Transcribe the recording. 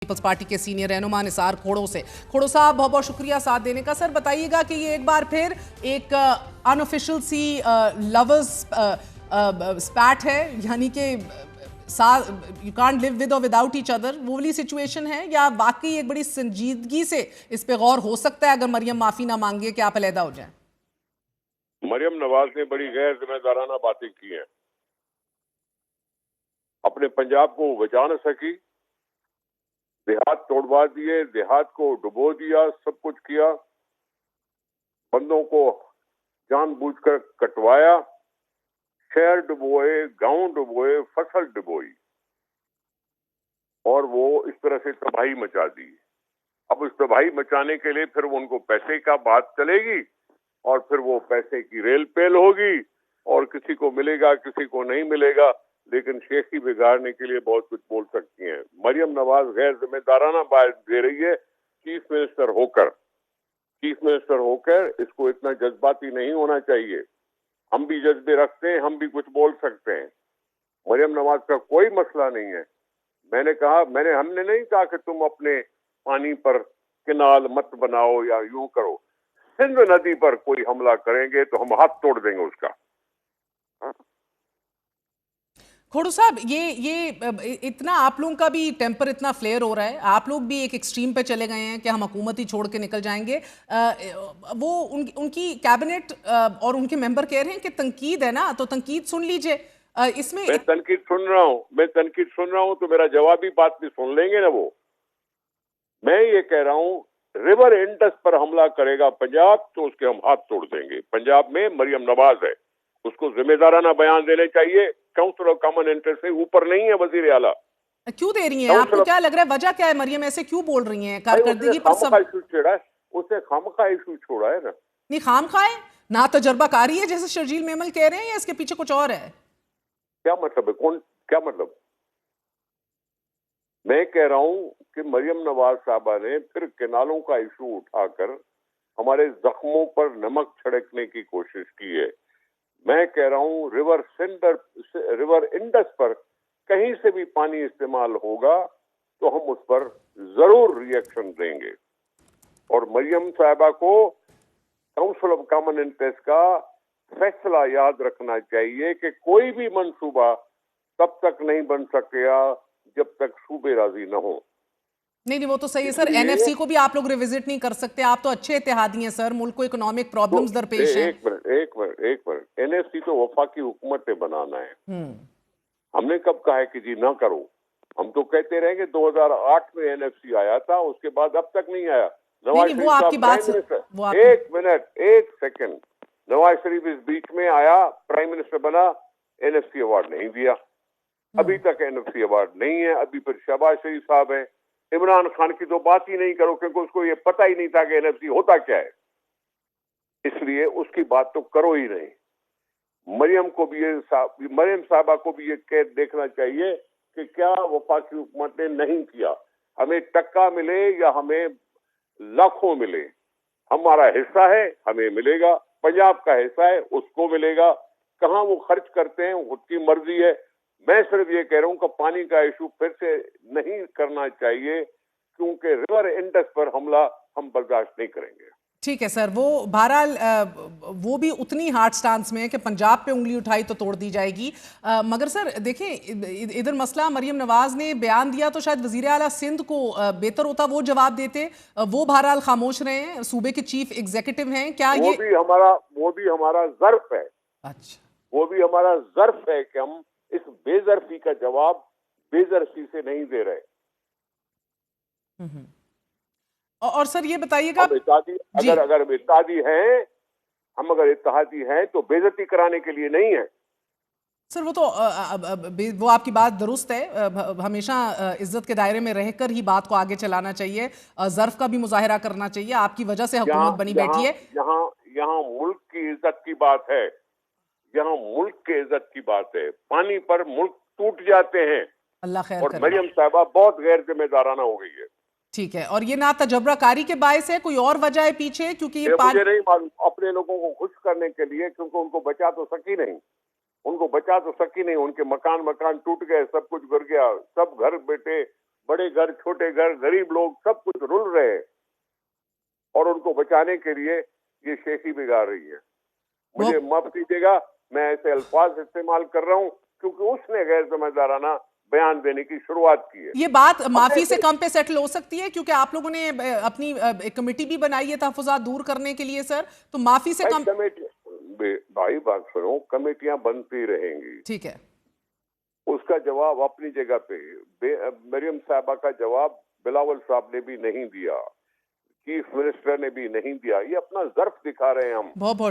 Peoples party के senior रहनुमा निसार खोड़ो से। खोड़ो साहब, बहुत बहुत शुक्रिया साथ देने का। सर बताइएगा कि ये एक बार फिर एक अनऑफिशियल सी लवर्स स्पैट है, यानी कि यू कांट लिव विद और विदाउट ईच अदर, वो वाली सिचुएशन है, या वाकई एक बड़ी संजीदगी से इस पे गौर हो सकता है अगर मरियम माफी ना मांगे कि आप अलहदा हो जाए? मरियम नवाज ने बड़ी गैर जिम्मेदाराना बातें की हैं। अपने पंजाब को बचा न सकी, देहात तोड़वा दिए, देहात को डुबो दिया, सब कुछ किया, बंदों को जानबूझकर कटवाया, शहर डुबोए, गांव डुबोए, फसल डुबोई, और वो इस तरह से तबाही मचा दी। अब उस तबाही मचाने के लिए फिर उनको पैसे का बात चलेगी, और फिर वो पैसे की रेल पेल होगी, और किसी को मिलेगा किसी को नहीं मिलेगा, लेकिन शेखी बिगाड़ने के लिए बहुत कुछ बोल सकती हैं। मरियम नवाज गैर जिम्मेदाराना बात दे रही है चीफ मिनिस्टर होकर। इसको इतना जज्बाती नहीं होना चाहिए। हम भी जज्बे रखते हैं, हम भी कुछ बोल सकते हैं। मरियम नवाज का कोई मसला नहीं है। हमने नहीं कहा कि तुम अपने पानी पर किनाल मत बनाओ या यूं करो। सिंध नदी पर कोई हमला करेंगे तो हम हाथ तोड़ देंगे उसका। खोड़ू साहब, ये इतना आप लोगों का भी टेम्पर इतना फ्लेयर हो रहा है, आप लोग भी एक एक्सट्रीम पे चले गए हैं कि हम हुकूमत ही छोड़ के निकल जाएंगे। उनकी कैबिनेट और उनके मेंबर कह रहे हैं कि तनकीद है ना, तो तनकीद सुन लीजिए। इसमें मैं तनकीद सुन रहा हूं तो मेरा जवाबी बात भी सुन लेंगे ना वो। मैं ये कह रहा हूं, रिवर इंडस पर हमला करेगा पंजाब तो उसके हम हाथ तोड़ देंगे। पंजाब में मरियम नवाज है, उसको जिम्मेदाराना बयान देने चाहिए। काउंसिल ऑफ कॉमन इंटरेस्ट से ऊपर नहीं है वजीर आला। क्यों दे रही हैं? आपको क्या लग रहा है, वजह क्या है? मरियम ऐसे क्यों बोल रही हैं? कारकर्दगी पर सब उसने खामखा इशू छोड़ा है ना। नहीं, खामखा है ना, तजर्बाकारी है जैसे शर्जील मेमल कह रहे हैं, या इसके पीछे कुछ और है? क्या मतलब है? क्या मतलब? मैं कह रहा हूं कि मरियम नवाज साहबा ने फिर केनालों का इशू उठाकर हमारे जख्मों पर नमक छिड़कने की कोशिश की है। मैं कह रहा हूं रिवर इंडस पर कहीं से भी पानी इस्तेमाल होगा तो हम उस पर जरूर रिएक्शन देंगे। और मरियम साहबा को काउंसिल ऑफ कॉमन इंटरेस्ट का फैसला याद रखना चाहिए कि कोई भी मंसूबा तब तक नहीं बन सकेगा जब तक सूबे राजी न हो। नहीं, वो तो सही है सर। एनएफसी को भी आप लोग रिविजिट नहीं कर सकते, आप तो अच्छे इत्तेहादी हैं सर, मुल्क को इकोनॉमिक प्रॉब्लम्स दरपेश हैं। एक मिनट, एनएफसी तो वफाकी हुकूमत ने बनाना है। हमने कब कहा है कि जी ना करो? हम तो कहते रहेंगे 2008 में एनएफसी आया था, उसके बाद अब तक नहीं आया। नवाज शरीफ साहब प्राइम मिनिस्टर, एक सेकंड, नवाज शरीफ इस बीच में आया, प्राइम मिनिस्टर बना, एनएफसी अवार्ड नहीं दिया। अभी तक एनएफसी अवार्ड नहीं है। अभी फिर शहबाज शरीफ साहब हैं। इमरान खान की तो बात ही नहीं करो, क्योंकि उसको ये पता ही नहीं था कि एनएफसी होता क्या है, इसलिए उसकी बात तो करो ही नहीं। मरियम साहबा को भी ये देखना चाहिए कि क्या वफाकी हुकूमत ने नहीं किया। हमें टक्का मिले या हमें लाखों मिले, हमारा हिस्सा है, हमें मिलेगा। पंजाब का हिस्सा है, उसको मिलेगा। कहां वो खर्च करते हैं उसकी मर्जी है। मैं सिर्फ ये कह रहा हूं कि पानी का इशू फिर से नहीं करना चाहिए, क्योंकि रिवर इंडस पर हमला हम बर्दाश्त नहीं करेंगे। ठीक है सर, वो बहरहाल वो भी उतनी हार्ड स्टांस में है कि पंजाब पे उंगली उठाई तो तोड़ दी जाएगी। मगर सर देखें, इधर मसला मरियम नवाज ने बयान दिया तो शायद वजीर आला सिंध को बेहतर होता वो जवाब देते। वो बहरहाल खामोश रहे हैं, सूबे के चीफ एग्जीक्यूटिव हैं। क्या वो भी हमारा ज़र्फ है। अच्छा, वो भी हमारा ज़र्फ है कि हम इस बेज़र्फी का जवाब बेज़र्फी से नहीं दे रहे। और सर ये बताइएगा, अगर इत्तेहादी हैं तो बेइज्जती कराने के लिए नहीं है। सर वो तो वो आपकी बात दुरुस्त है। हमेशा इज्जत के दायरे में रहकर ही बात को आगे चलाना चाहिए, ज़र्फ का भी मुजाहिरा करना चाहिए। आपकी वजह से हुकूमत बनी बैठी है। यहाँ मुल्क की इज्जत की बात है, यहाँ मुल्क के इज्जत की बात है। पानी पर मुल्क टूट जाते हैं। अल्लाह खैर और करे। मरियम साहबा बहुत गैर जिम्मेदाराना हो गई है। ठीक है, और ये ना तजर्बाकारी के बायस है, कोई और वजह है पीछे? क्योंकि ये मुझे नहीं मालूम। अपने लोगों को खुश करने के लिए, क्योंकि उनको बचा तो सकी नहीं। उनके मकान टूट गए, सब कुछ गिर गया, सब घर बेटे बड़े घर, छोटे घर, गरीब लोग सब कुछ रुल रहे हैं और उनको बचाने के लिए ये शेख ही बिगाड़ रही है। मुझे माफ कीजिएगा, मैं ऐसे अल्फाज इस्तेमाल कर रहा हूँ क्योंकि उसने गैर जिम्मेदाराना बयान देने की शुरुआत की है। ये बात माफी से कम पे सेटल हो सकती है क्योंकि आप लोगों ने अपनी एक कमेटी भी बनाई है तहफुजात दूर करने के लिए सर, तो माफी से कम। भाई बात सुनो, कमेटियां बनती रहेंगी, ठीक है, उसका जवाब अपनी जगह पे मरियम साहबा का जवाब बिलावल साहब ने भी नहीं दिया, चीफ मिनिस्टर ने भी नहीं दिया। ये अपना ज़र्फ दिखा रहे हैं हम। बहुत बहुत